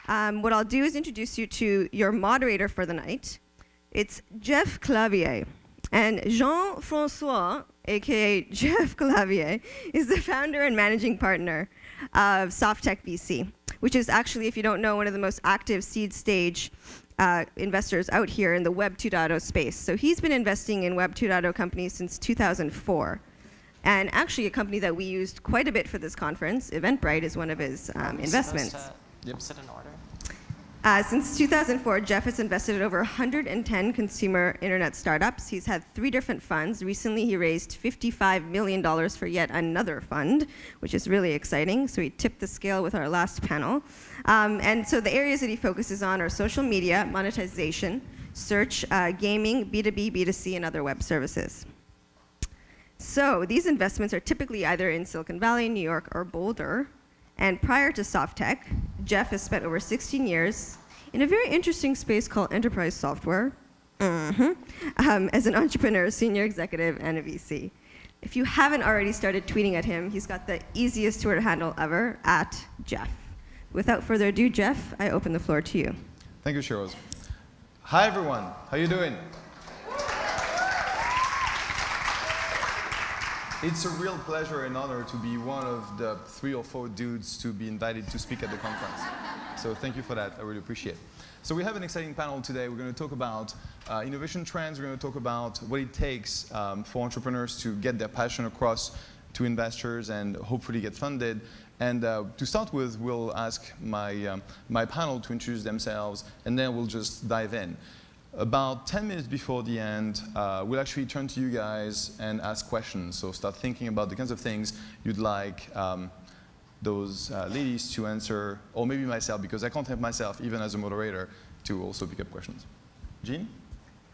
What I'll do is introduce you to your moderator for the night. It's Jeff Clavier. And Jean-Francois, aka Jeff Clavier, is the founder and managing partner of Softtech VC, which is actually, if you don't know, one of the most active seed stage investors out here in the Web 2.0 space. So he's been investing in Web 2.0 companies since 2004. And actually a company that we used quite a bit for this conference, Eventbrite, is one of his investments. Sit in order. Since 2004, Jeff has invested in over 110 consumer internet startups. He's had 3 different funds. Recently, he raised $55 million for yet another fund, which is really exciting. So he tipped the scale with our last panel. And so the areas that he focuses on are social media, monetization, search, gaming, B2B, B2C, and other web services. So these investments are typically either in Silicon Valley, New York, or Boulder. And prior to Softtech, Jeff has spent over 16 years in a very interesting space called enterprise software as an entrepreneur, senior executive, and a VC. If you haven't already started tweeting at him, he's got the easiest Twitter handle ever, @Jeff. Without further ado, Jeff, I open the floor to you. Thank you, Shiroz. Hi, everyone. How you doing? It's a real pleasure and honor to be one of the 3 or 4 dudes to be invited to speak at the conference. So thank you for that. I really appreciate it. So we have an exciting panel today. We're going to talk about innovation trends. We're going to talk about what it takes for entrepreneurs to get their passion across to investors and hopefully get funded. And to start with, we'll ask my panel to introduce themselves, and then we'll just dive in. About 10 minutes before the end, we'll actually turn to you guys and ask questions. So start thinking about the kinds of things you'd like those ladies to answer, or maybe myself, because I can't help myself, even as a moderator, to also pick up questions. Jean?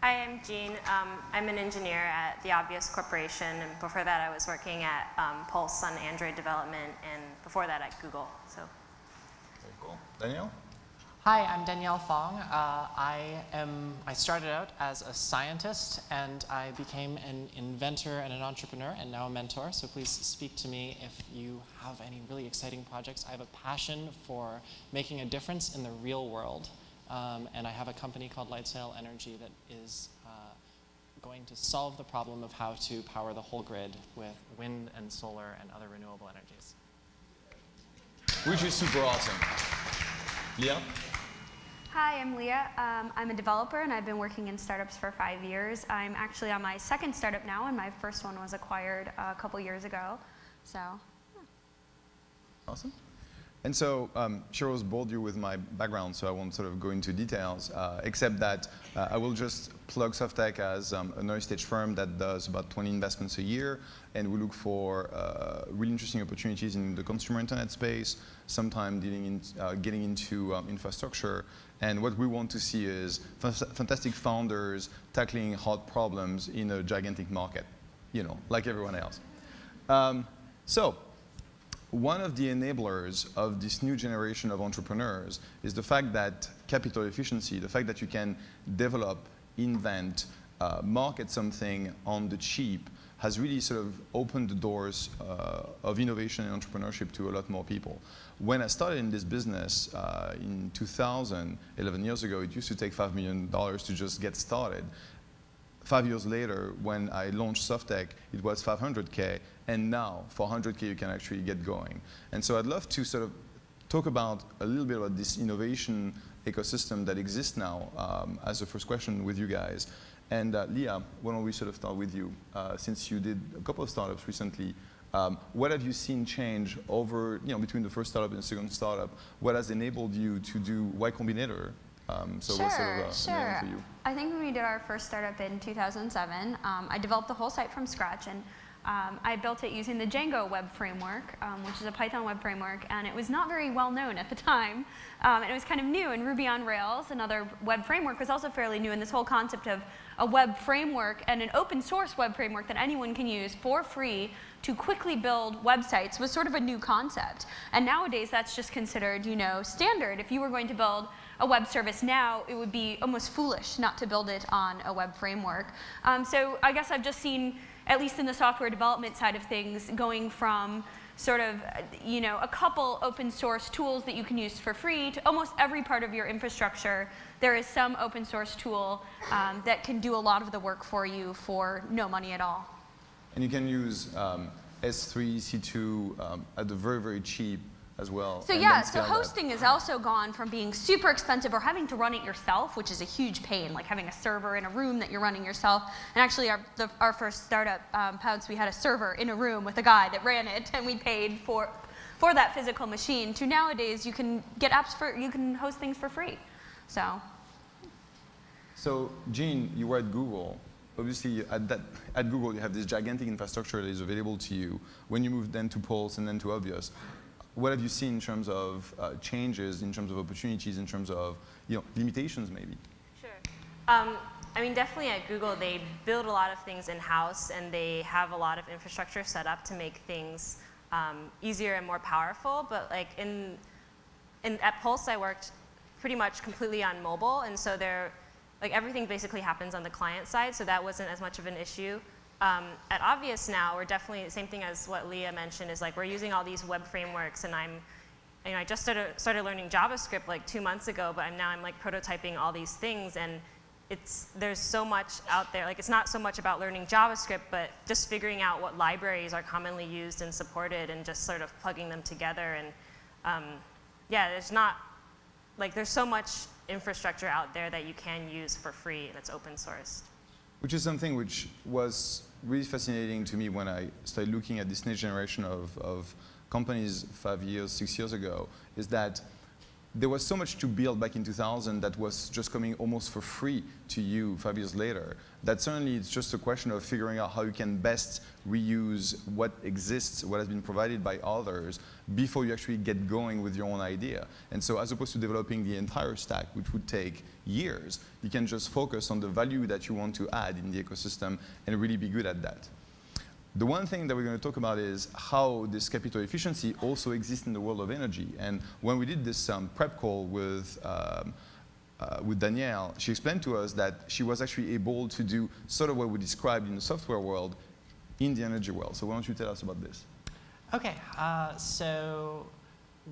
Hi, I'm Jean. I'm an engineer at The Obvious Corporation, and before that I was working at Pulse on Android development, and before that at Google. So. Very cool. Danielle? Hi, I'm Danielle Fong. I started out as a scientist, and I became an inventor and an entrepreneur, and now a mentor. So please speak to me if you have any really exciting projects. I have a passion for making a difference in the real world, and I have a company called Lightsail Energy that is going to solve the problem of how to power the whole grid with wind and solar and other renewable energies. Which is super awesome. Leah? Hi, I'm Leah. I'm a developer, and I've been working in startups for 5 years. I'm actually on my 2nd startup now, and my first one was acquired a couple years ago. So, yeah. Awesome. And so Shiroz bored you with my background, so I won't sort of go into details, except that I will just plug Softtech as an early-stage firm that does about 20 investments a year, and we look for really interesting opportunities in the consumer internet space, sometimes getting into infrastructure. And what we want to see is fantastic founders tackling hard problems in a gigantic market, you know, like everyone else. So one of the enablers of this new generation of entrepreneurs is the fact that capital efficiency, the fact that you can develop, invent, market something on the cheap, has really sort of opened the doors of innovation and entrepreneurship to a lot more people. When I started in this business in 2000, 11 years ago, it used to take $5 million to just get started. 5 years later, when I launched Softtech, it was 500K, and now for 100K you can actually get going. And so I'd love to sort of talk about a little bit about this innovation ecosystem that exists now as a first question with you guys. And Leah, why don't we sort of start with you, since you did a couple of startups recently. What have you seen change over, between the first startup and the second startup? What has enabled you to do Y Combinator? So what's sort of for you? I think when we did our first startup in 2007, I developed the whole site from scratch, and I built it using the Django web framework, which is a Python web framework, and it was not very well known at the time. And it was kind of new, and Ruby on Rails, another web framework, was also fairly new, and this whole concept of a web framework and an open source web framework that anyone can use for free to quickly build websites was sort of a new concept. And nowadays, that's just considered, standard. If you were going to build a web service now, it would be almost foolish not to build it on a web framework. So I guess I've just seen, at least in the software development side of things, going from sort of, a couple open source tools that you can use for free. To almost every part of your infrastructure, there is some open source tool that can do a lot of the work for you for no money at all. And you can use S3, C2 at the very, very cheap as well. So yeah, so hosting has also gone from being super expensive or having to run it yourself, which is a huge pain, like having a server in a room that you're running yourself. And actually, our first startup, Pouts, we had a server in a room with a guy that ran it, and we paid for that physical machine. To nowadays, you can get apps you can host things for free. So Jean, you were at Google. Obviously, at Google, you have this gigantic infrastructure that is available to you. When you moved then to Pulse and then to Obvious, what have you seen in terms of changes, in terms of opportunities, in terms of limitations maybe? Sure. I mean, definitely at Google, they build a lot of things in-house, and they have a lot of infrastructure set up to make things easier and more powerful. But like at Pulse, I worked pretty much completely on mobile, and so everything basically happens on the client side, so that wasn't as much of an issue. At Obvious now, we're definitely, the same thing as what Leah mentioned, is like we're using all these web frameworks, and I just started learning JavaScript like 2 months ago, but now I'm like prototyping all these things, and there's so much out there. Like, it's not so much about learning JavaScript, but just figuring out what libraries are commonly used and supported, and just sort of plugging them together. And yeah, there's so much infrastructure out there that you can use for free that's open sourced. Which is something which was really fascinating to me when I started looking at this next generation of companies 5 years, 6 years ago, is that there was so much to build back in 2000 that was just coming almost for free to you 5 years later, that certainly it's just a question of figuring out how you can best reuse what exists, what has been provided by others, before you actually get going with your own idea. And so as opposed to developing the entire stack, which would take years, you can just focus on the value that you want to add in the ecosystem and really be good at that. The one thing that we're going to talk about is how this capital efficiency also exists in the world of energy. And when we did this prep call with Danielle, she explained to us that she was actually able to do sort of what we described in the software world in the energy world. So why don't you tell us about this? Okay, so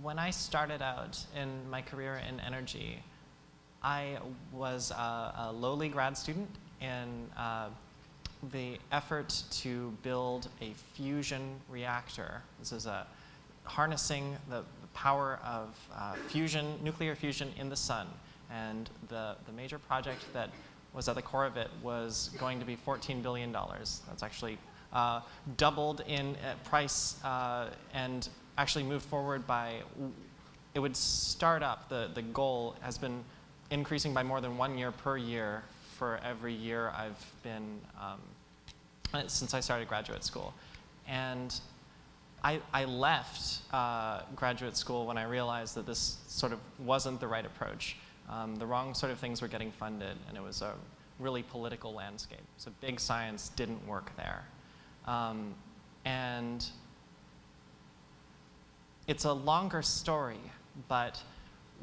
when I started out in my career in energy, I was a lowly grad student in the effort to build a fusion reactor. This is harnessing the power of nuclear fusion in the sun. And the major project that was at the core of it was going to be $14 billion. That's actually doubled in price and actually moved forward by, it would start up, the goal has been increasing by more than 1 year per year for every year I've been, since I started graduate school. And I left graduate school when I realized that this sort of wasn't the right approach. The wrong sort of things were getting funded, and it was a really political landscape. So big science didn't work there. And it's a longer story, but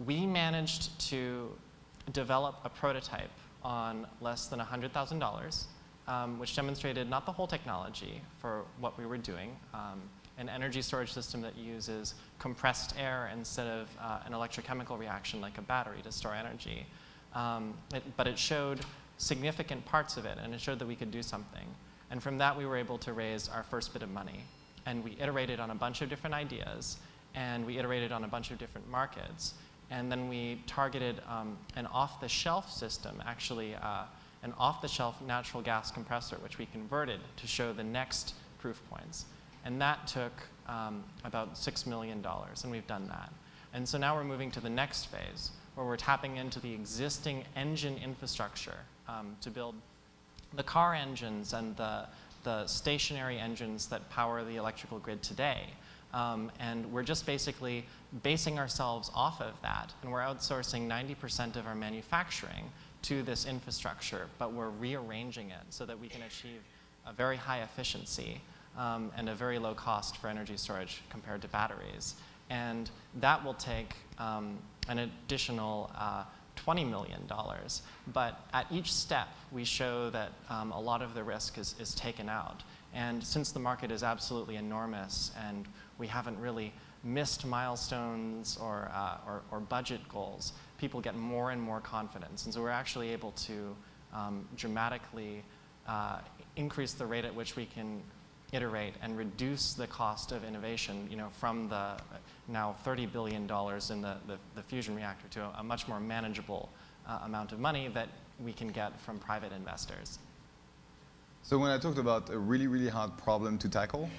we managed to develop a prototype on less than $100,000, which demonstrated not the whole technology for what we were doing, an energy storage system that uses compressed air instead of an electrochemical reaction like a battery to store energy. But it showed significant parts of it, and it showed that we could do something. And from that, we were able to raise our first bit of money. And we iterated on a bunch of different ideas, and we iterated on a bunch of different markets. And then we targeted an off-the-shelf system, actually an off-the-shelf natural gas compressor, which we converted to show the next proof points. And that took about $6 million, and we've done that. And so now we're moving to the next phase, where we're tapping into the existing engine infrastructure to build the car engines and the stationary engines that power the electrical grid today. And we're just basically basing ourselves off of that, and we're outsourcing 90% of our manufacturing to this infrastructure, but we're rearranging it so that we can achieve a very high efficiency and a very low cost for energy storage compared to batteries. And that will take an additional $20 million. But at each step, we show that a lot of the risk is taken out. And since the market is absolutely enormous and we haven't really missed milestones or budget goals, people get more and more confidence. And so we're actually able to dramatically increase the rate at which we can iterate and reduce the cost of innovation, from the now $30 billion in the fusion reactor to a much more manageable amount of money that we can get from private investors. So when I talked about a really, really hard problem to tackle,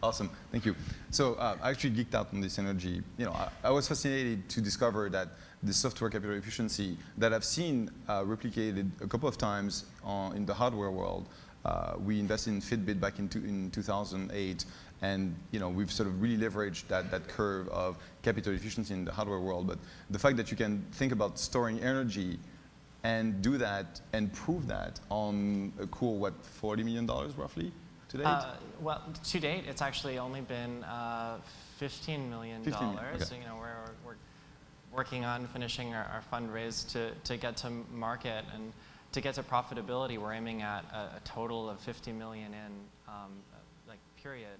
awesome, thank you. So I actually geeked out on this energy. I was fascinated to discover that the software capital efficiency that I've seen replicated a couple of times in the hardware world. We invested in Fitbit back in 2008, and we've sort of really leveraged that curve of capital efficiency in the hardware world. But the fact that you can think about storing energy and do that and prove that on a cool, what, $40 million roughly to date? Well, to date, it's actually only been $15 million. $15 million, okay. So, we're working on finishing our fundraise to get to market, and to get to profitability, we're aiming at a total of $50 million in, period,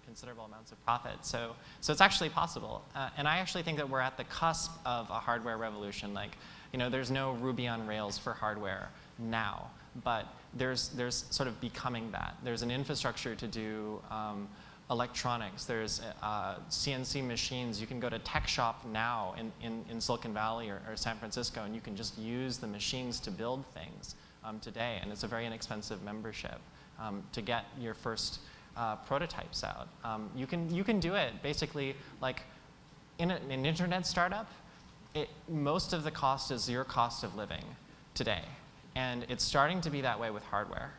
considerable amounts of profit. So it's actually possible. And I actually think that we're at the cusp of a hardware revolution. There's no Ruby on Rails for hardware now, but there's sort of becoming that. There's an infrastructure to do electronics. There's CNC machines. You can go to tech shop now in Silicon Valley or San Francisco, and you can just use the machines to build things today. And it's a very inexpensive membership to get your first prototypes out. You can do it basically like in an internet startup. Most of the cost is your cost of living today, and it's starting to be that way with hardware,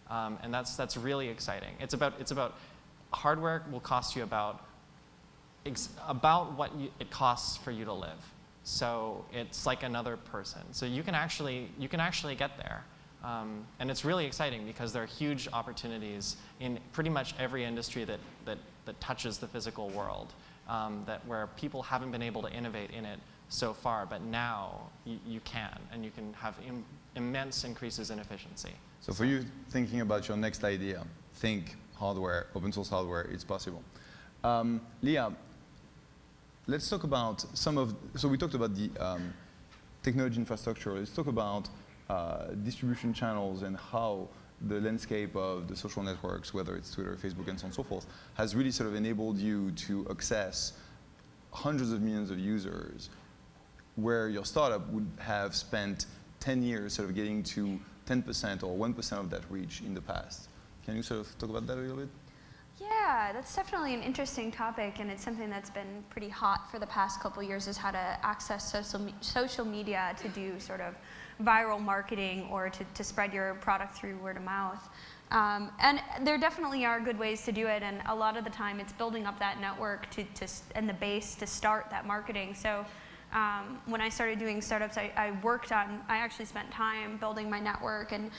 and that's really exciting. It's about hardware will cost you about what it costs for you to live. So it's like another person. So you can actually get there. And it's really exciting because there are huge opportunities in pretty much every industry that touches the physical world, where people haven't been able to innovate in it so far, but now you can, and you can have immense increases in efficiency. So for you thinking about your next idea, think hardware, open source hardware, it's possible. Leah, let's talk about so we talked about the technology infrastructure. Let's talk about distribution channels and how the landscape of the social networks, whether it's Twitter, Facebook, and so on and so forth, has really sort of enabled you to access hundreds of millions of users, where your startup would have spent 10 years sort of getting to 10% or 1% of that reach in the past. Can you sort of talk about that a little bit? Yeah, that's definitely an interesting topic, and it's something that's been pretty hot for the past couple years, is how to access social media to do sort of viral marketing or to spread your product through word of mouth. And there definitely are good ways to do it, and a lot of the time it's building up that network and the base to start that marketing. So when I started doing startups, I actually spent time building my network and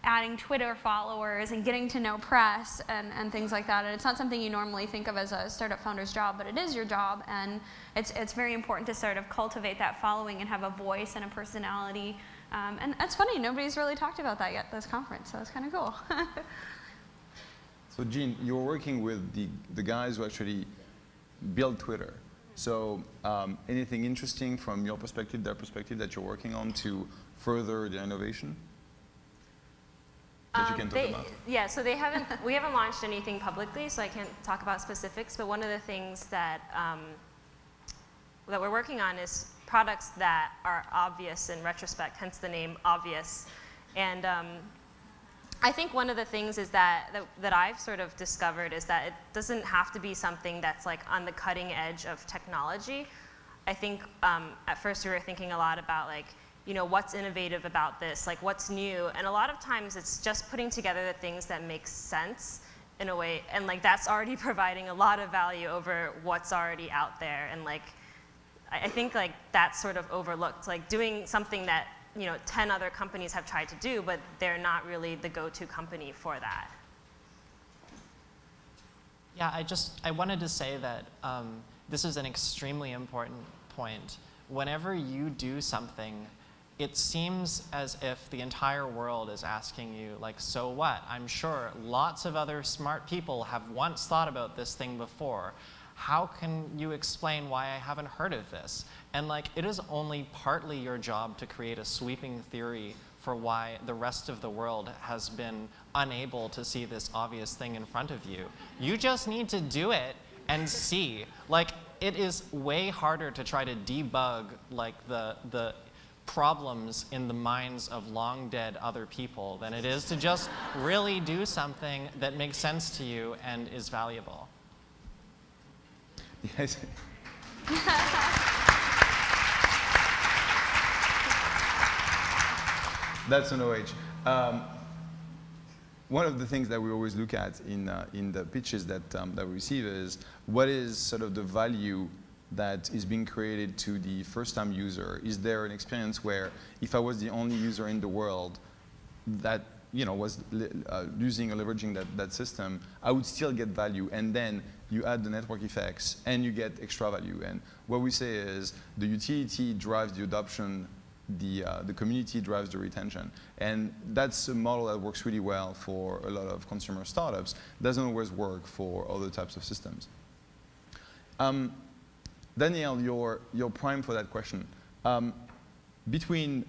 adding Twitter followers and getting to know press and things like that. And it's not something you normally think of as a startup founder's job, but it is your job, and it's very important to sort of cultivate that following and have a voice and a personality. And it's funny, nobody's really talked about that yet at this conference, so it's kind of cool. So Jean, you're working with the guys who actually build Twitter. So anything interesting from your perspective, their perspective, that you're working on to further the innovation that you can talk about? Yeah, so we haven't launched anything publicly, so I can't talk about specifics, but one of the things that we're working on is products that are obvious in retrospect, hence the name Obvious. And I think one of the things is that I've sort of discovered is that it doesn't have to be something that's like on the cutting edge of technology. I think at first we were thinking a lot about what's innovative about this, like what's new, and a lot of times it's just putting together the things that make sense in a way, and that's already providing a lot of value over what's already out there. And I think that's sort of overlooked, doing something that 10 other companies have tried to do, but they're not really the go-to company for that. Yeah, I wanted to say that this is an extremely important point. Whenever you do something it seems as if the entire world is asking you, like, so what? I'm sure lots of other smart people have once thought about this thing before. How can you explain why I haven't heard of this? And like, it is only partly your job to create a sweeping theory for why the rest of the world has been unable to see this obvious thing in front of you. You just need to do it and see. Like, it is way harder to try to debug like the problems in the minds of long dead other people than it is to just really do something that makes sense to you and is valuable. Yes. That's an OH. One of the things that we always look at in the pitches that we receive is what is sort of the value that is being created to the first-time user. Is there an experience where if I was the only user in the world that was using or leveraging that system, I would still get value, and then you add the network effects and you get extra value. And what we say is the utility drives the adoption, the community drives the retention. And that's a model that works really well for a lot of consumer startups. Doesn't always work for other types of systems. Danielle, you're prime for that question. Between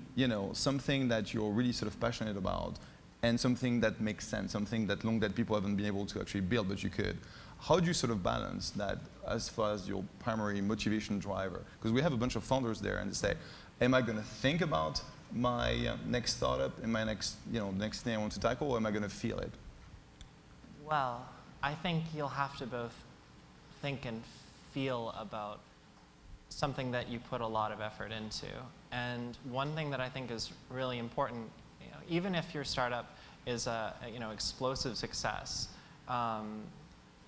something that you're really sort of passionate about and something that makes sense, something that long dead people haven't been able to actually build, but you could, how do you sort of balance that as far as your primary motivation driver? Because we have a bunch of founders there, and they say, am I going to think about my next startup and my next, next thing I want to tackle, or am I going to feel it? Well, I think you'll have to both think and feel about something that you put a lot of effort into. And one thing that I think is really important, even if your startup is a explosive success,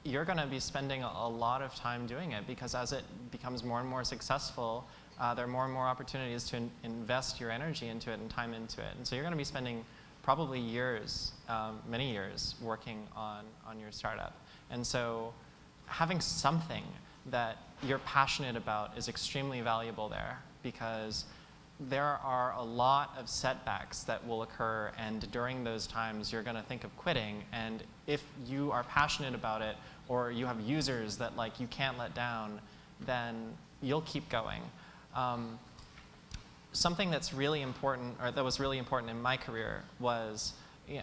you're going to be spending a lot of time doing it, because as it becomes more and more successful, there are more and more opportunities to invest your energy into it and time into it. And so you're going to be spending probably years, many years, working on your startup. And so having something that you're passionate about is extremely valuable there, because there are a lot of setbacks that will occur, and during those times you're going to think of quitting. And if you are passionate about it, or you have users that like you can't let down, then you'll keep going. Something that's really important, or that was really important in my career, was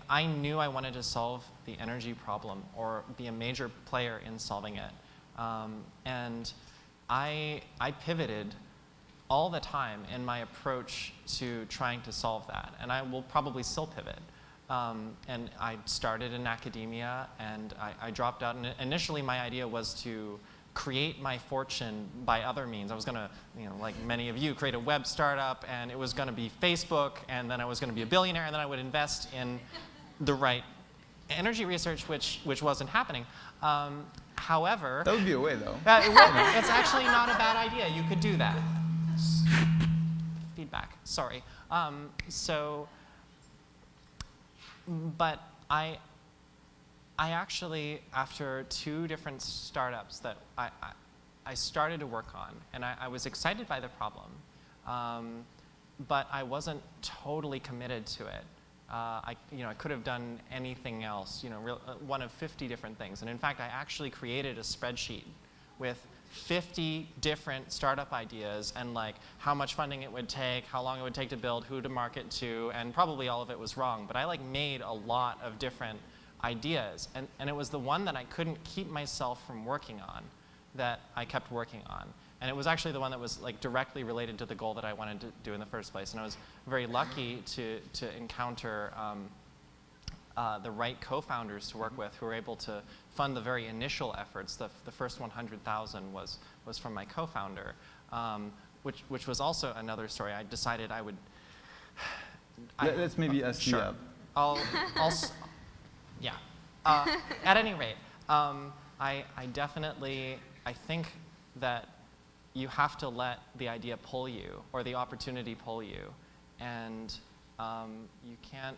I knew I wanted to solve the energy problem or be a major player in solving it. And I pivoted all the time in my approach to trying to solve that, and I will probably still pivot. And I started in academia, and I dropped out. And initially, my idea was to create my fortune by other means. I was going to, like many of you, create a web startup, and it was going to be Facebook, and then I was going to be a billionaire, and then I would invest in the right energy research, which wasn't happening. However, that would be a way, though. It's actually not a bad idea. You could do that. Feedback. Sorry. But I actually, after 2 different startups that I started to work on, and I was excited by the problem, but I wasn't totally committed to it. I could have done anything else, one of 50 different things. And in fact, I actually created a spreadsheet with 50 different startup ideas, and like how much funding it would take, how long it would take to build, who to market to, and probably all of it was wrong. But I like made a lot of different ideas, and it was the one that I couldn't keep myself from working on that I kept working on. And it was actually the one that was like directly related to the goal that I wanted to do in the first place. And I was very lucky to encounter the right co-founders to work with, who were able to fund the very initial efforts. The first 100,000 was from my co-founder, which was also another story. I decided I would. Let's maybe ask you. Sure. Yeah. At any rate, I think that you have to let the idea pull you, or the opportunity pull you, and you can't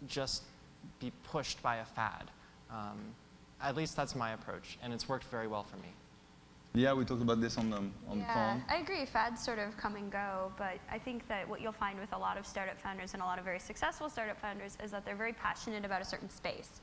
just be pushed by a fad. At least that's my approach, and it's worked very well for me. Yeah, we talked about this on the phone. I agree. Fads sort of come and go, but I think that what you'll find with a lot of startup founders and a lot of very successful startup founders is that they're very passionate about a certain space.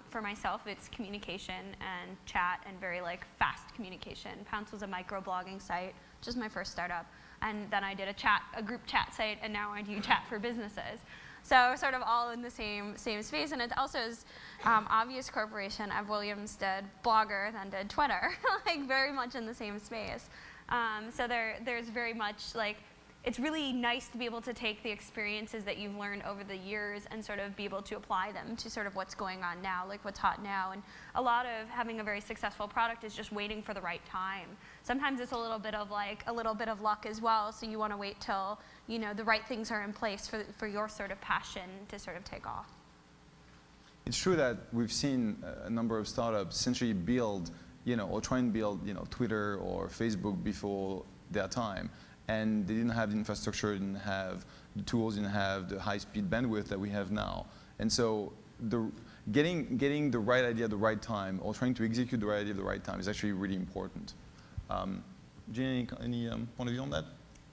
For myself, it's communication and chat and very like fast communication. Pounce was a microblogging site, which is my first startup, and then I did a group chat site, and now I do chat for businesses. So sort of all in the same space, and it also is Obvious Corporation. Ev Williams did Blogger, then did Twitter, like very much in the same space. So there's very much like, it's really nice to be able to take the experiences that you've learned over the years and sort of be able to apply them to sort of what's going on now, like what's hot now. And a lot of having a very successful product is just waiting for the right time. Sometimes it's a little bit of luck as well. So you want to wait till, you know, the right things are in place for your sort of passion to sort of take off. It's true that we've seen a number of startups essentially build, you know, or try and build, you know, Twitter or Facebook before their time. And they didn't have the infrastructure, didn't have the tools, didn't have the high-speed bandwidth that we have now. And so getting the right idea at the right time, or trying to execute the right idea at the right time, is actually really important. Jean, any point of view on that?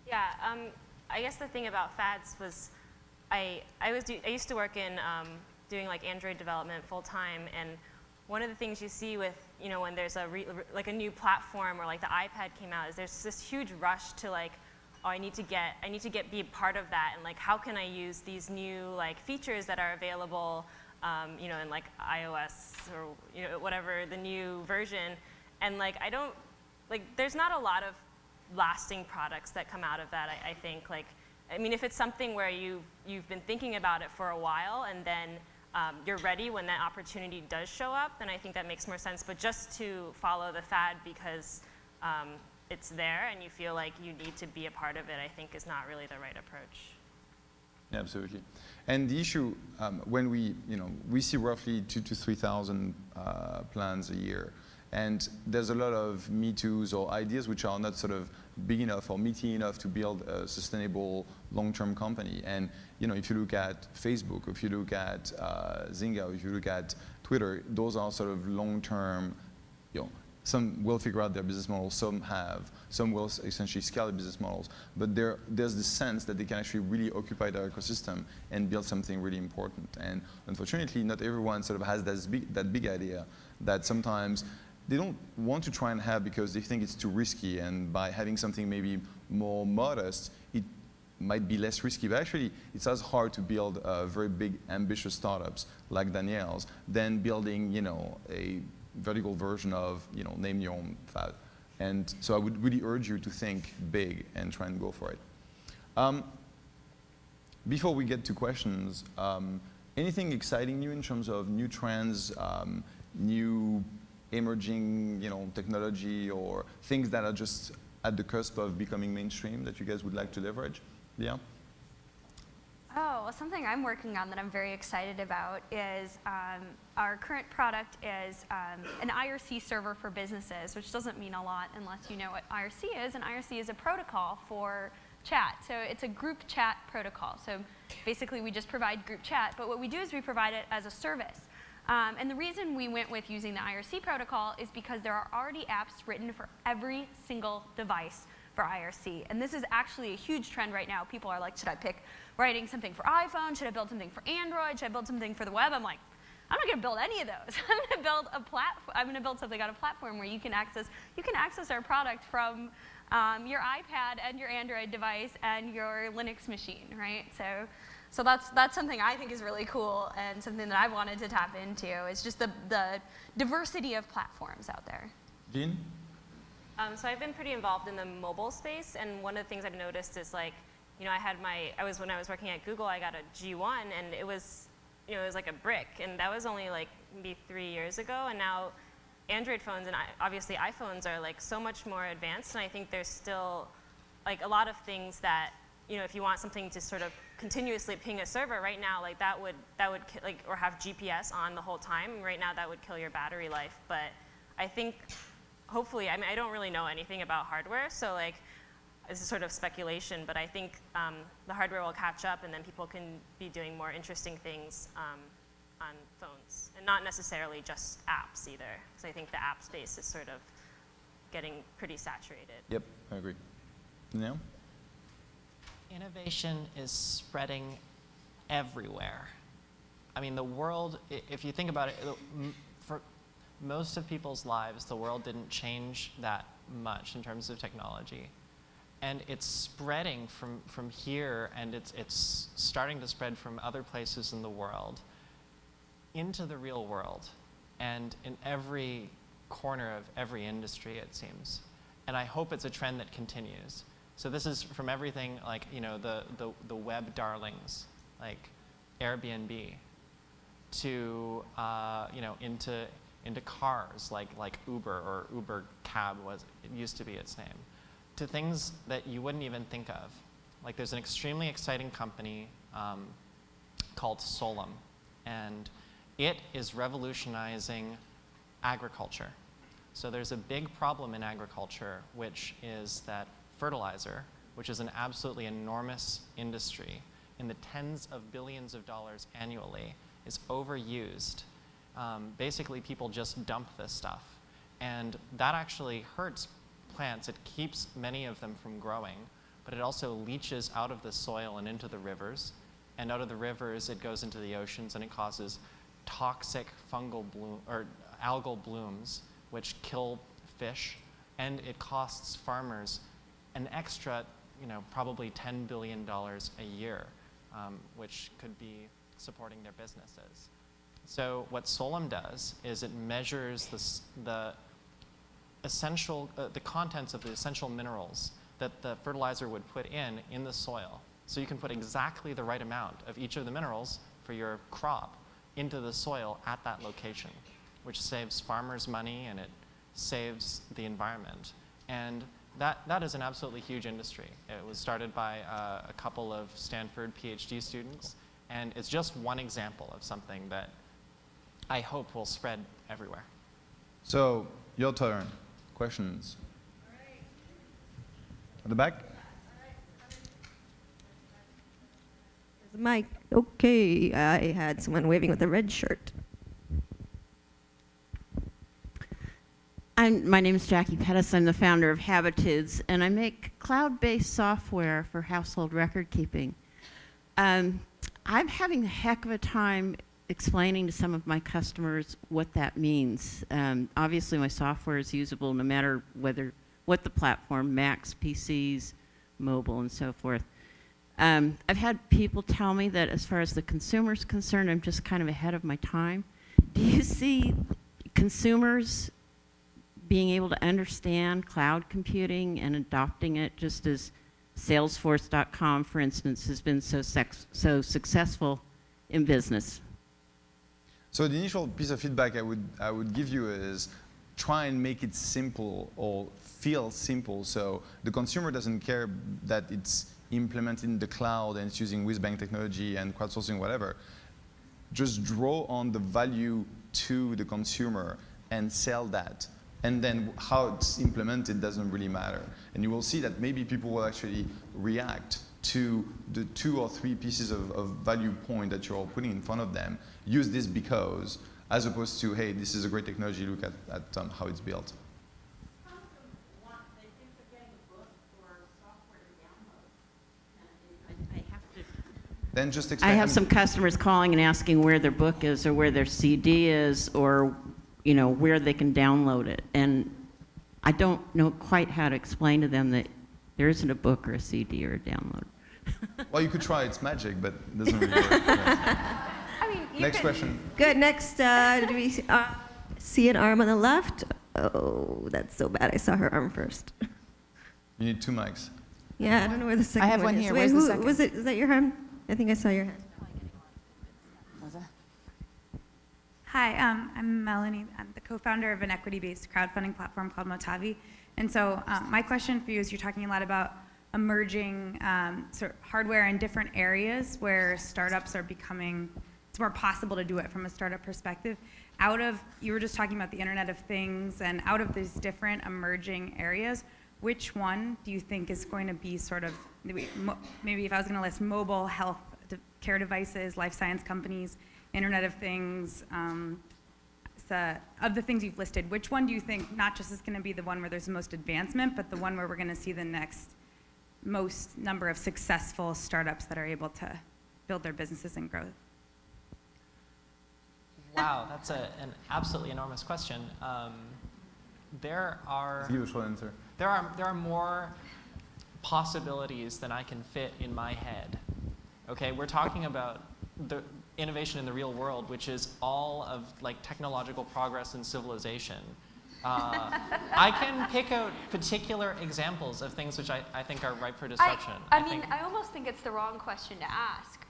Yeah, I guess the thing about fads was I used to work in doing like Android development full time, and one of the things you see with, you know, when there's like a new platform or like the iPad came out, is there's this huge rush to like, oh, I need to be a part of that, and like how can I use these new like features that are available, you know, in like iOS or, you know, whatever the new version, and like there's not a lot of lasting products that come out of that. I think, like, I mean, if it's something where you've been thinking about it for a while and then you're ready when that opportunity does show up, then I think that makes more sense. But just to follow the fad because it's there and you feel like you need to be a part of it, I think is not really the right approach. Yeah, absolutely. And the issue, when we see roughly 2,000 to 3,000 plans a year, and there's a lot of Me Too's or ideas which are not sort of big enough or meaty enough to build a sustainable long-term company. And you know, if you look at Facebook, if you look at Zynga, if you look at Twitter, those are sort of long-term, you know, some will figure out their business models, some will essentially scale the business models, but there's this sense that they can actually really occupy their ecosystem and build something really important. And unfortunately, not everyone sort of has that big idea that sometimes they don't want to try and have because they think it's too risky, and by having something maybe more modest, it might be less risky. But actually, it's as hard to build very big, ambitious startups like Danielle's than building, you know, a vertical version of, you know, name your own fad. And so I would really urge you to think big and try and go for it. Before we get to questions, anything exciting new in terms of new trends, new emerging, you know, technology, or things that are just at the cusp of becoming mainstream that you guys would like to leverage? Yeah? Oh, well, something I'm working on that I'm very excited about is our current product is an IRC server for businesses, which doesn't mean a lot unless you know what IRC is. And IRC is a protocol for chat. So it's a group chat protocol. So basically, we just provide group chat. But what we do is we provide it as a service. And the reason we went with using the IRC protocol is because there are already apps written for every single device for IRC. And this is actually a huge trend right now. People are like, should I pick writing something for iPhone? Should I build something for Android? Should I build something for the web? I'm like, I'm not going to build any of those. I'm going to build something on a platform where you can access our product from your iPad and your Android device and your Linux machine, right? So that's something I think is really cool and something that I've wanted to tap into. It's just the diversity of platforms out there. Jean? So I've been pretty involved in the mobile space, and one of the things I've noticed is, like, you know, when I was working at Google, I got a G1, and it was, you know, it was like a brick, and that was only like maybe 3 years ago, and now Android phones and obviously iPhones are like so much more advanced, and I think there's still like a lot of things that, you know, if you want something to sort of continuously ping a server right now, like that would like, or have GPS on the whole time. Right now, that would kill your battery life. But I think, hopefully, I mean, I don't really know anything about hardware, so like, this is sort of speculation. But I think the hardware will catch up, and then people can be doing more interesting things on phones, and not necessarily just apps either. Because I think the app space is sort of getting pretty saturated. Yep, I agree. Now? Innovation is spreading everywhere. I mean, the world, if you think about it, for most of people's lives, the world didn't change that much in terms of technology. And it's spreading from here, and it's starting to spread from other places in the world into the real world, and in every corner of every industry, it seems. And I hope it's a trend that continues. So this is from everything like, you know, the web darlings, like Airbnb, to you know, into cars like Uber, or Uber Cab it used to be its name, to things that you wouldn't even think of. Like there's an extremely exciting company called Solum, and it is revolutionizing agriculture. So there's a big problem in agriculture, which is that fertilizer, which is an absolutely enormous industry in the tens of billions of dollars annually, is overused. Basically, people just dump this stuff. And that actually hurts plants. It keeps many of them from growing, but it also leaches out of the soil and into the rivers. And out of the rivers, it goes into the oceans, and it causes toxic fungal bloom, or algal blooms, which kill fish. And it costs farmers an extra, you know, probably $10 billion a year, which could be supporting their businesses. So what Solum does is it measures the contents of the essential minerals that the fertilizer would put in the soil. So you can put exactly the right amount of each of the minerals for your crop into the soil at that location, which saves farmers money, and it saves the environment. And that is an absolutely huge industry. It was started by a couple of Stanford PhD students, and it's just one example of something that I hope will spread everywhere. So, your turn. Questions? At the back? There's a mic. Okay, I had someone waving with a red shirt. My name is Jackie Pettis. I'm the founder of Habitudes, and I make cloud-based software for household record keeping. I'm having a heck of a time explaining to some of my customers what that means. Obviously, my software is usable no matter what the platform, Macs, PCs, mobile, and so forth. I've had people tell me that as far as the consumer is concerned, I'm just kind of ahead of my time. Do you see consumers being able to understand cloud computing and adopting it, just as Salesforce.com, for instance, has been so successful in business? So the initial piece of feedback I would give you is try and make it simple or feel simple, so the consumer doesn't care that it's implemented in the cloud and it's using whiz-bang technology and crowdsourcing, whatever. Just draw on the value to the consumer and sell that. And then how it's implemented doesn't really matter. And you will see that maybe people will actually react to the 2 or 3 pieces of value point that you're putting in front of them. Use this because, as opposed to, hey, this is a great technology, look at how it's built. Then just explain. I have some customers calling and asking where their book is, or where their CD is, or where they can download it. And I don't know quite how to explain to them that there isn't a book or a CD or a download. Well, you could try. It's magic, but it doesn't really work. I mean, Next question. Good. Next, do we see an arm on the left? Oh, that's so bad. I saw her arm first. You need 2 mics. Yeah, I don't know where the second one is. I have one here. Wait, Where's the second? Was it? Is that your hand? I think I saw your hand. Hi, I'm Melanie. I'm the co-founder of an equity-based crowdfunding platform called Motavi. And so my question for you is, you're talking a lot about emerging sort of hardware in different areas where startups are becoming, it's more possible to do it from a startup perspective. You were just talking about the Internet of Things, and out of these different emerging areas, which one do you think is going to be sort of, maybe if I was going to list mobile health care devices, life science companies, Internet of Things, of the things you've listed, which one do you think not just is going to be the one where there's the most advancement, but the one where we're going to see the next most number of successful startups that are able to build their businesses and grow? Wow, that's an absolutely enormous question. There are Give a short answer. there are more possibilities than I can fit in my head. Okay, we're talking about the innovation in the real world, which is all of like technological progress and civilization. I can pick out particular examples of things which I think are ripe for disruption. I almost think it's the wrong question to ask.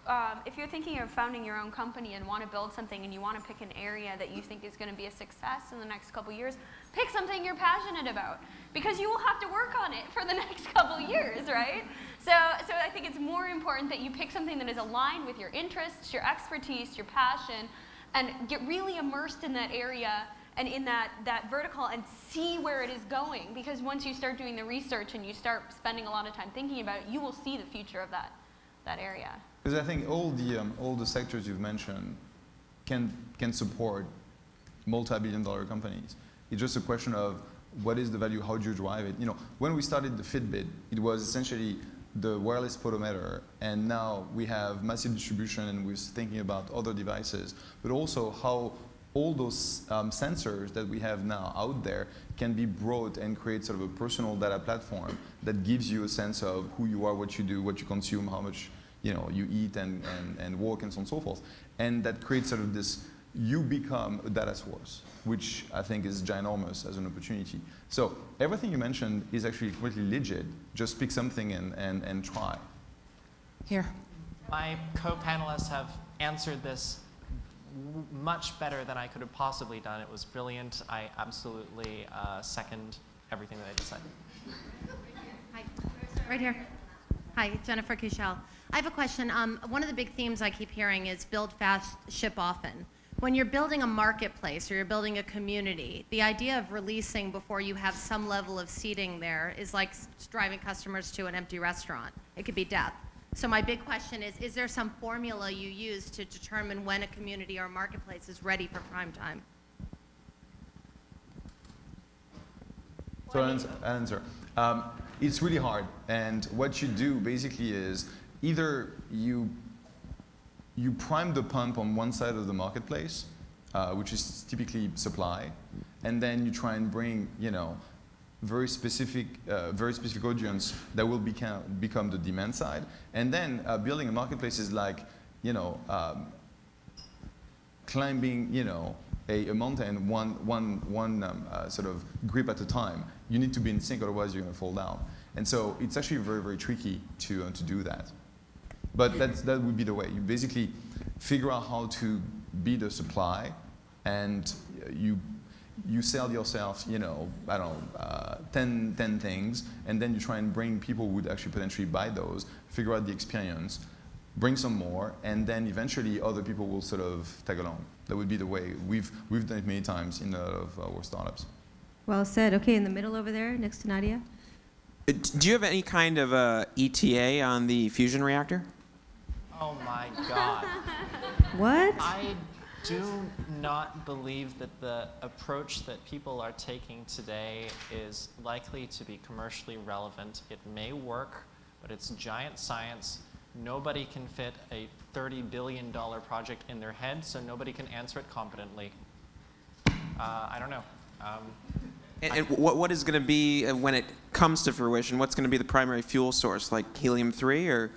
If you're thinking of founding your own company and want to build something and you want to pick an area that you think is going to be a success in the next couple years, pick something you're passionate about, because you will have to work on it for the next couple years, right? So I think it's more important that you pick something that is aligned with your interests, your expertise, your passion, and get really immersed in that area and in that vertical and see where it is going. Because once you start doing the research and you start spending a lot of time thinking about it, you will see the future of that area. Because I think all the sectors you've mentioned can support multi-billion-dollar companies. It's just a question of what is the value, how do you drive it? You know, when we started the Fitbit, it was essentially the wireless podometer, and now we have massive distribution and we're thinking about other devices, but also how all those sensors that we have now out there can be brought and create sort of a personal data platform that gives you a sense of who you are, what you do, what you consume, how much you eat and work and so on and so forth. And that creates sort of this, you become a data source, which I think is ginormous as an opportunity. So everything you mentioned is actually completely legit. Just pick something and try. Here. My co-panelists have answered this much better than I could have possibly done. It was brilliant. I absolutely second everything that they just said. Hi, right here. Hi, Jennifer Kushel. I have a question. One of the big themes I keep hearing is build fast, ship often. When you're building a marketplace or you're building a community, the idea of releasing before you have some level of seating there is like driving customers to an empty restaurant. It could be death. So my big question is there some formula you use to determine when a community or a marketplace is ready for prime time? So I'll answer. It's really hard, and what you do basically is either you prime the pump on one side of the marketplace, which is typically supply, and then you try and bring very specific audience that will become the demand side, and then building a marketplace is like climbing a mountain one sort of grip at a time. You need to be in sync, otherwise you're going to fall down. And so it's actually very, very tricky to do that. But that would be the way. You basically figure out how to be the supply, and you sell yourself, I don't know, 10 things, and then you try and bring people who would actually potentially buy those, figure out the experience, bring some more, and then eventually other people will sort of tag along. That would be the way. We've done it many times in a lot of our startups. Well said. Okay, in the middle over there, next to Nadia. Do you have any kind of ETA on the fusion reactor? Oh my God. What? I do not believe that the approach that people are taking today is likely to be commercially relevant. It may work, but it's giant science. Nobody can fit a $30 billion project in their head, so nobody can answer it competently. I don't know. And what is going to be, when it comes to fruition, what's going to be the primary fuel source, like helium-3 or?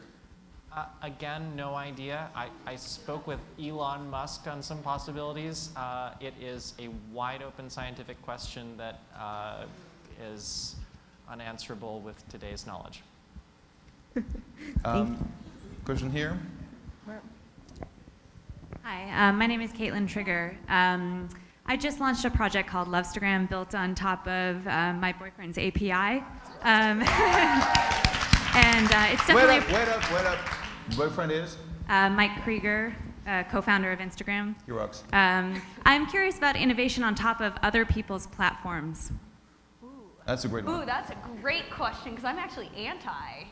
Again, no idea. I spoke with Elon Musk on some possibilities. It is a wide open scientific question that is unanswerable with today's knowledge. Question here? Hi, my name is Caitlin Trigger. I just launched a project called Lovestagram built on top of my boyfriend's API. And it's definitely... Wait up. Boyfriend is? Mike Krieger, co-founder of Instagram. He rocks. I'm curious about innovation on top of other people's platforms. Ooh, That's a great one. Ooh, that's a great question, because I'm actually anti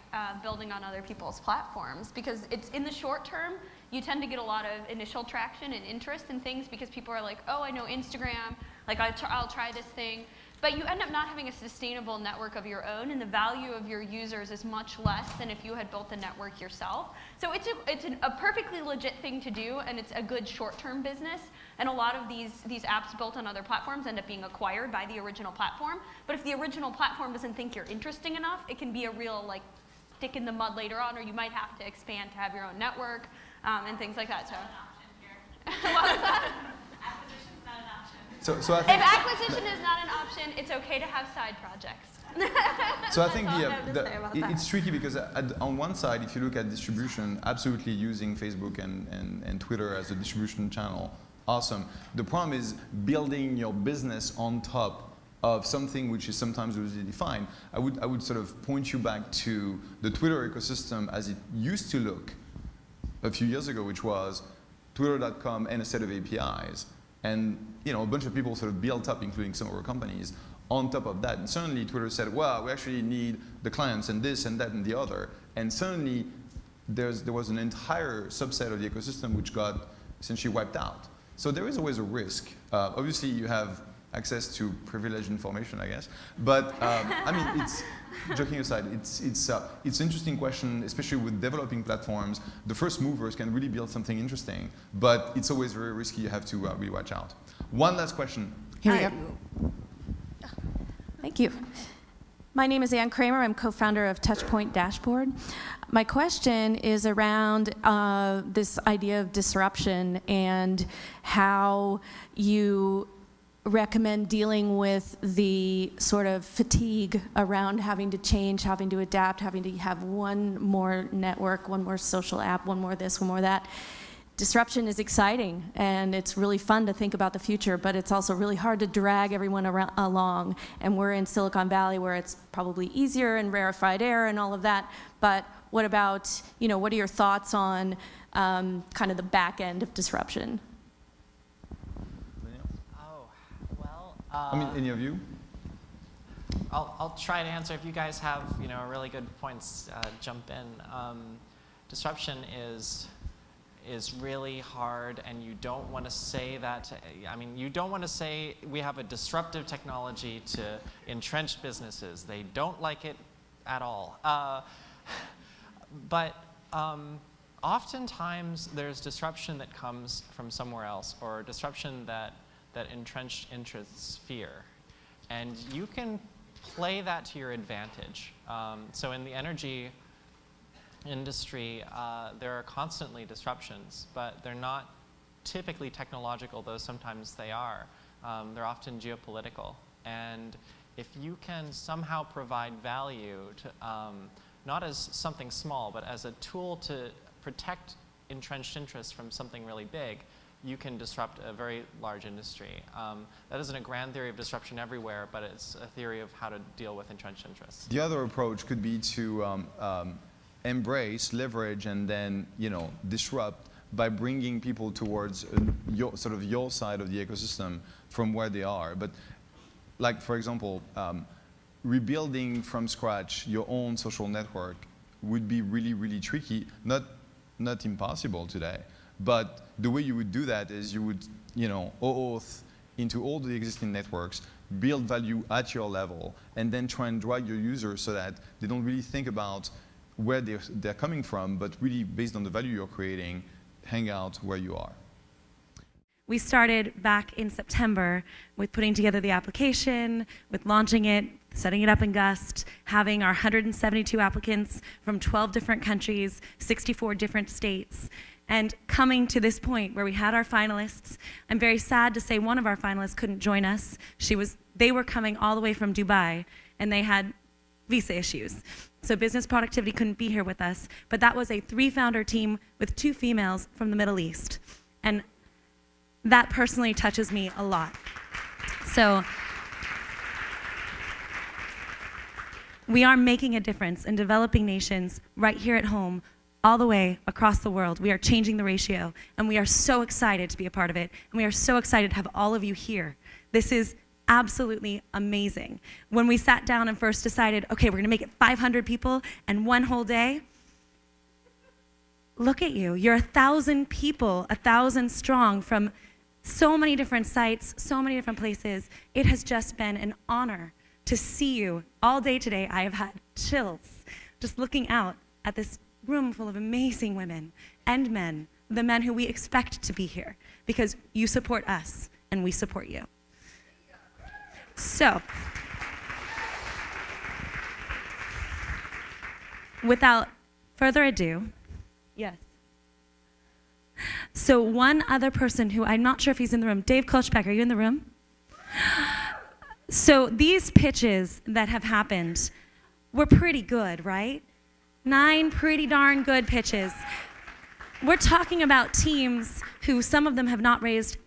building on other people's platforms, because it's in the short term, you tend to get a lot of initial traction and interest in things because people are like, oh, I know Instagram, like I'll try this thing. But you end up not having a sustainable network of your own, and the value of your users is much less than if you had built a network yourself. So it's a perfectly legit thing to do, and it's a good short-term business. And a lot of these apps built on other platforms end up being acquired by the original platform. But if the original platform doesn't think you're interesting enough, it can be a real like stick in the mud later on, or you might have to expand to have your own network and things like that. So. What was that? So I think if acquisition is not an option, it's okay to have side projects. So I think it's tricky because on one side, if you look at distribution, absolutely using Facebook and Twitter as a distribution channel, awesome. The problem is building your business on top of something which is sometimes loosely defined. I would sort of point you back to the Twitter ecosystem as it used to look a few years ago, which was twitter.com and a set of APIs. And a bunch of people sort of built up, including some of our companies, on top of that. And suddenly Twitter said, well, we actually need the clients and this and that and the other. And suddenly there was an entire subset of the ecosystem which got essentially wiped out. So there is always a risk. Obviously, you have access to privileged information, I guess. But I mean, joking aside, it's an interesting question, especially with developing platforms. The first movers can really build something interesting, but it's always very risky. You have to really watch out. One last question. Here we go. Thank you. My name is Ann Kramer. I'm co-founder of Touchpoint Dashboard. My question is around this idea of disruption and how you recommend dealing with the sort of fatigue around having to change, having to adapt, having to have one more network, one more social app, one more this, one more that. Disruption is exciting, and it's really fun to think about the future, but it's also really hard to drag everyone along. And we're in Silicon Valley, where it's probably easier and rarefied air and all of that. But what about, what are your thoughts on kind of the back end of disruption? I mean, any of you? I'll try to answer. If you guys have really good points, jump in. Disruption is really hard, and you don't want to say that. I mean, you don't want to say we have a disruptive technology to entrenched businesses. They don't like it at all. But oftentimes there's disruption that comes from somewhere else, or disruption that entrenched interests fear. And you can play that to your advantage. So in the energy industry, there are constantly disruptions, but they're not typically technological, though sometimes they are. They're often geopolitical. And if you can somehow provide value to, not as something small, but as a tool to protect entrenched interests from something really big, you can disrupt a very large industry. That isn't a grand theory of disruption everywhere, but it's a theory of how to deal with entrenched interests. The other approach could be to embrace, leverage, and then disrupt by bringing people towards your side of the ecosystem from where they are. But like, for example, rebuilding from scratch your own social network would be really, really tricky. Not impossible today. But the way you would do that is you would, OAuth into all the existing networks, build value at your level, and then try and drag your users so that they don't really think about where they're coming from, but really based on the value you're creating, hang out where you are. We started back in September with putting together the application, with launching it, setting it up in Gust, having our 172 applicants from 12 different countries, 64 different states. And coming to this point where we had our finalists, I'm very sad to say one of our finalists couldn't join us. They were coming all the way from Dubai, and they had visa issues. So business productivity couldn't be here with us. But that was a 3-founder team with 2 females from the Middle East. And that personally touches me a lot. So we are making a difference in developing nations right here at home, all the way across the world. We are changing the ratio, and we are so excited to be a part of it, and we are so excited to have all of you here. This is absolutely amazing. When we sat down and first decided, okay, we're gonna make it 500 people and one whole day, look at you. You're 1,000 people, 1,000 strong from so many different sites, so many different places. It has just been an honor to see you all day today. I have had chills just looking out at this room full of amazing women and men, the men who we expect to be here, because you support us and we support you. So, without further ado, yes. So one other person who I'm not sure if he's in the room, Dave Kolchbeck, are you in the room? So these pitches that have happened were pretty good, right? 9 pretty darn good pitches. We're talking about teams who some of them have not raised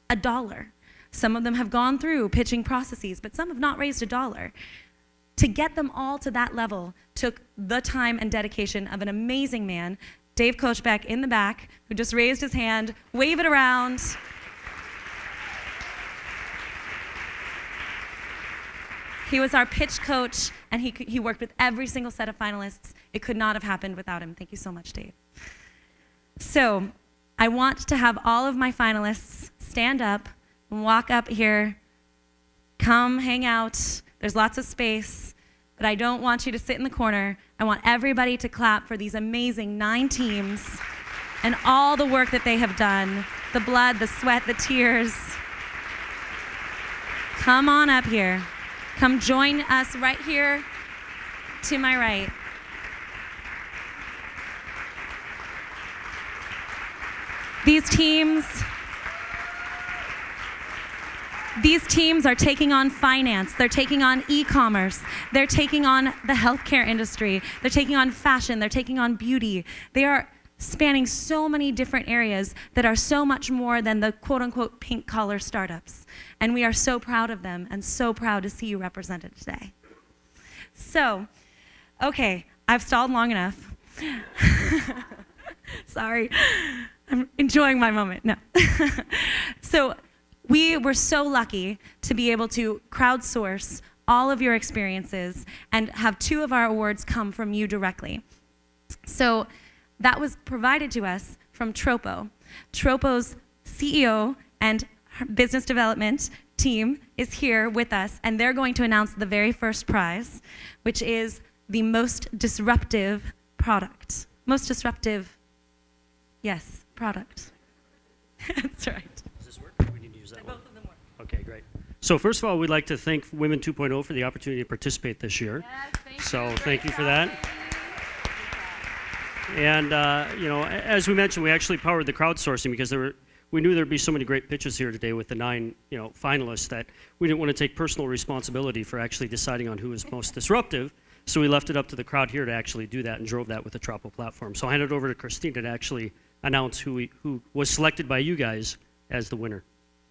$1. Some of them have gone through pitching processes, but some have not raised $1. To get them all to that level took the time and dedication of an amazing man, Dave Kolchbeck in the back, who just raised his hand, wave it around. He was our pitch coach, and he worked with every single set of finalists. It could not have happened without him. Thank you so much, Dave. So I want to have all of my finalists stand up and walk up here. Come hang out. There's lots of space, but I don't want you to sit in the corner. I want everybody to clap for these amazing 9 teams and all the work that they have done, the blood, the sweat, the tears. Come on up here. Come join us right here to my right. These teams are taking on finance, they're taking on e-commerce, they're taking on the healthcare industry, they're taking on fashion, they're taking on beauty. They are spanning so many different areas that are so much more than the quote-unquote pink-collar startups. And we are so proud of them and so proud to see you represented today. So, okay, I've stalled long enough. Sorry, I'm enjoying my moment. No. So, we were so lucky to be able to crowdsource all of your experiences and have 2 of our awards come from you directly. So that was provided to us from Tropo. Tropo's CEO and business development team is here with us, and they're going to announce the very first prize, which is the most disruptive product. Most disruptive, yes, product. That's right. Both of them work. Okay, great. So first of all, we'd like to thank Women 2.0 for the opportunity to participate this year. Yes, thank you for that. And you know, as we mentioned, we actually powered the crowdsourcing because we knew there'd be so many great pitches here today with the 9 finalists that we didn't want to take personal responsibility for actually deciding on who was most disruptive. So we left it up to the crowd here to actually do that and drove that with the Tropo platform. So I handed it over to Christina to actually announce who was selected by you guys as the winner.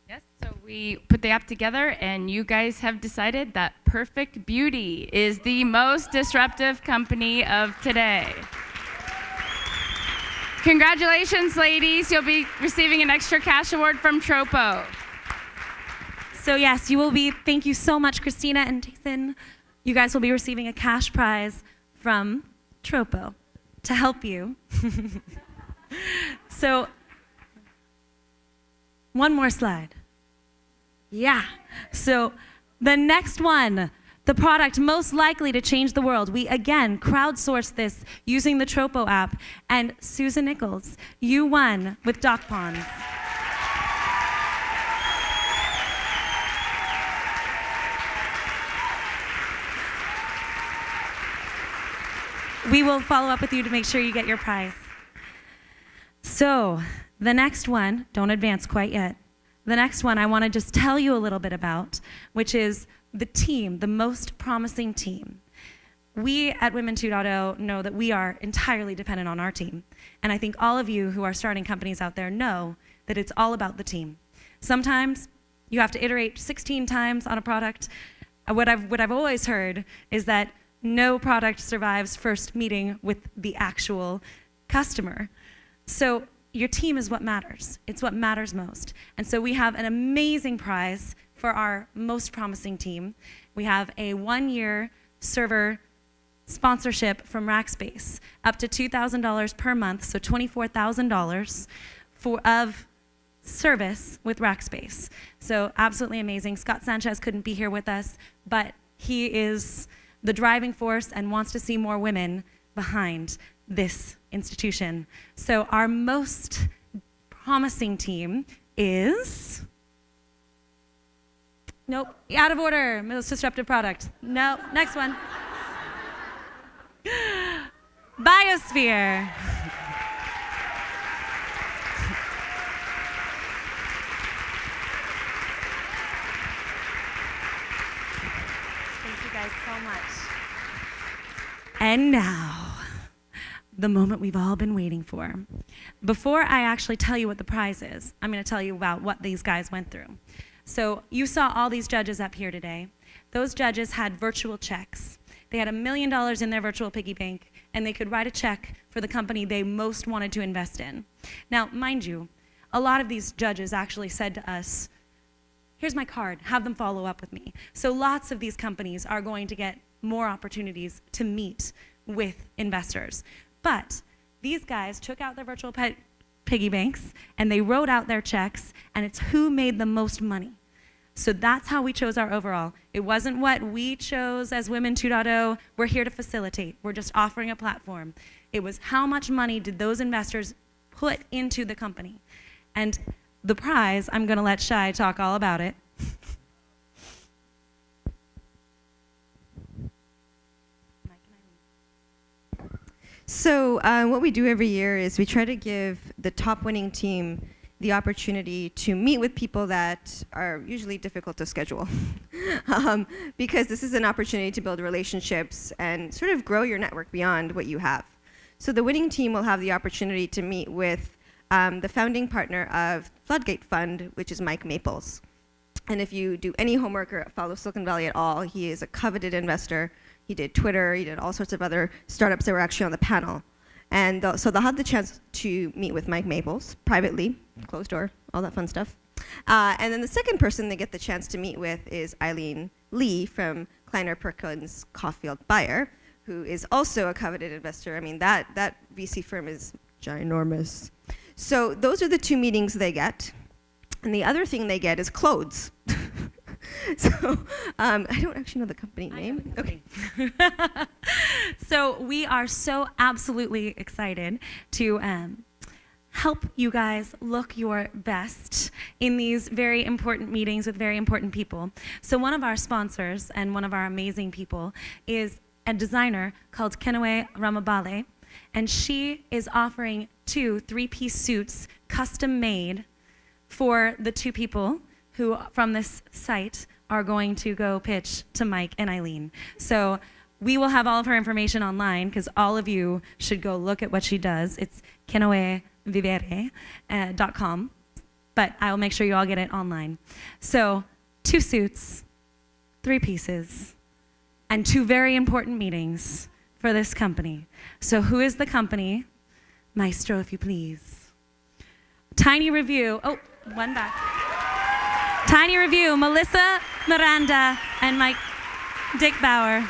Yes, so we put the app together, and you guys have decided that Perfect Beauty is the most disruptive company of today. Congratulations, ladies. You'll be receiving an extra cash award from Tropo. So yes, you will be, thank you so much, Christina and Jason. You guys will be receiving a cash prize from Tropo to help you. So, one more slide. Yeah. So the next one, the product most likely to change the world. We, again, crowdsourced this using the Tropo app. And Susan Nichols, you won with Doc Ponds. We will follow up with you to make sure you get your prize. So the next one, don't advance quite yet. The next one I want to just tell you a little bit about, which is the team, the most promising team. We at Women 2.0 know that we are entirely dependent on our team. And I think all of you who are starting companies out there know that it's all about the team. Sometimes you have to iterate 16 times on a product. What I've always heard is that no product survives first meeting with the actual customer. So your team is what matters. It's what matters most. And so we have an amazing prize for our most promising team, we have a 1-year server sponsorship from Rackspace, up to $2,000 per month, so $24,000 of service with Rackspace. So absolutely amazing. Scott Sanchez couldn't be here with us, but he is the driving force and wants to see more women behind this institution. So our most promising team is, nope, out of order, most disruptive product. No, next one. Biosphere. Thank you guys so much. And now, the moment we've all been waiting for. Before I actually tell you what the prize is, I'm going to tell you about what these guys went through. So you saw all these judges up here today. Those judges had virtual checks. They had $1 million in their virtual piggy bank, and they could write a check for the company they most wanted to invest in. Now, mind you, a lot of these judges actually said to us, here's my card, have them follow up with me. So lots of these companies are going to get more opportunities to meet with investors. But these guys took out their virtual piggy banks, and they wrote out their checks, and it's who made the most money. So that's how we chose our overall. It wasn't what we chose as Women 2.0. We're here to facilitate. We're just offering a platform. It was how much money did those investors put into the company. And the prize, I'm going to let Shai talk all about it. So what we do every year is we try to give the top winning team the opportunity to meet with people that are usually difficult to schedule. Because this is an opportunity to build relationships and sort of grow your network beyond what you have. So the winning team will have the opportunity to meet with the founding partner of Floodgate Fund, which is Mike Maples. And if you do any homework or follow Silicon Valley at all, he is a coveted investor. He did Twitter, he did all sorts of other startups that were actually on the panel. And so they'll have the chance to meet with Mike Maples privately, closed door, all that fun stuff. And then the second person they get the chance to meet with is Eileen Lee from Kleiner Perkins Caulfield Buyer, who is also a coveted investor. I mean, that VC firm is ginormous. So those are the two meetings they get. And the other thing they get is clothes. So I don't actually know the company name. Okay. So we are so absolutely excited to help you guys look your best in these very important meetings with very important people. So one of our sponsors and one of our amazing people is a designer called Kenoe Ramabale, and she is offering 2 3-piece suits custom made for the 2 people who from this site are going to go pitch to Mike and Eileen. So we will have all of her information online because all of you should go look at what she does. It's kenoevivere.com, but I will make sure you all get it online. So 2 suits, 3 pieces, and 2 very important meetings for this company. So who is the company? Maestro, if you please. Tiny review. Oh, one back. Tiny review, Melissa Miranda and Dick Bauer.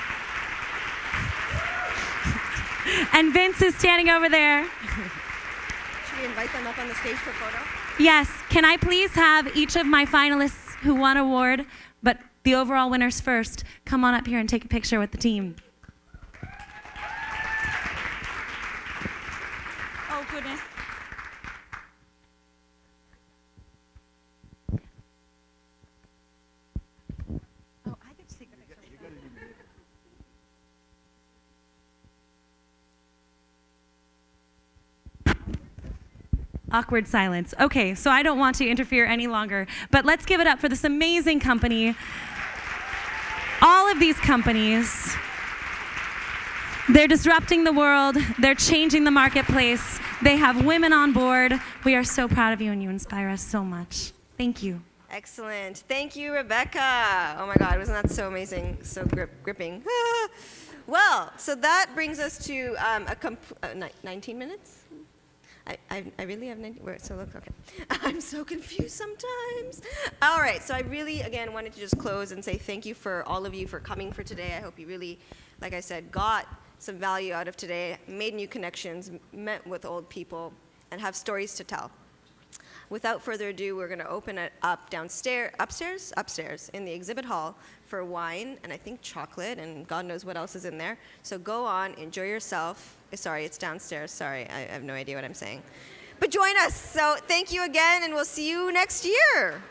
And Vince is standing over there. Should we invite them up on the stage for a photo? Yes. Can I please have each of my finalists who won an award, but the overall winners first, come on up here and take a picture with the team. Oh, goodness. Awkward silence. Okay, so I don't want to interfere any longer, but let's give it up for this amazing company. All of these companies, they're disrupting the world, they're changing the marketplace, they have women on board. We are so proud of you and you inspire us so much. Thank you. Excellent. Thank you, Rebecca. Oh my God, wasn't that so amazing, so gripping. Well, so that brings us to 19 minutes? I really have 90, so look, okay. I'm so confused sometimes. All right, so I really, again, wanted to just close and say thank you for all of you for coming for today. I hope you really, like I said, got some value out of today, made new connections, met with old people, and have stories to tell. Without further ado, we're going to open it up upstairs in the exhibit hall for wine and I think chocolate and God knows what else is in there. So go on, enjoy yourself. Sorry, it's downstairs. Sorry, I have no idea what I'm saying. But join us. So thank you again, and we'll see you next year.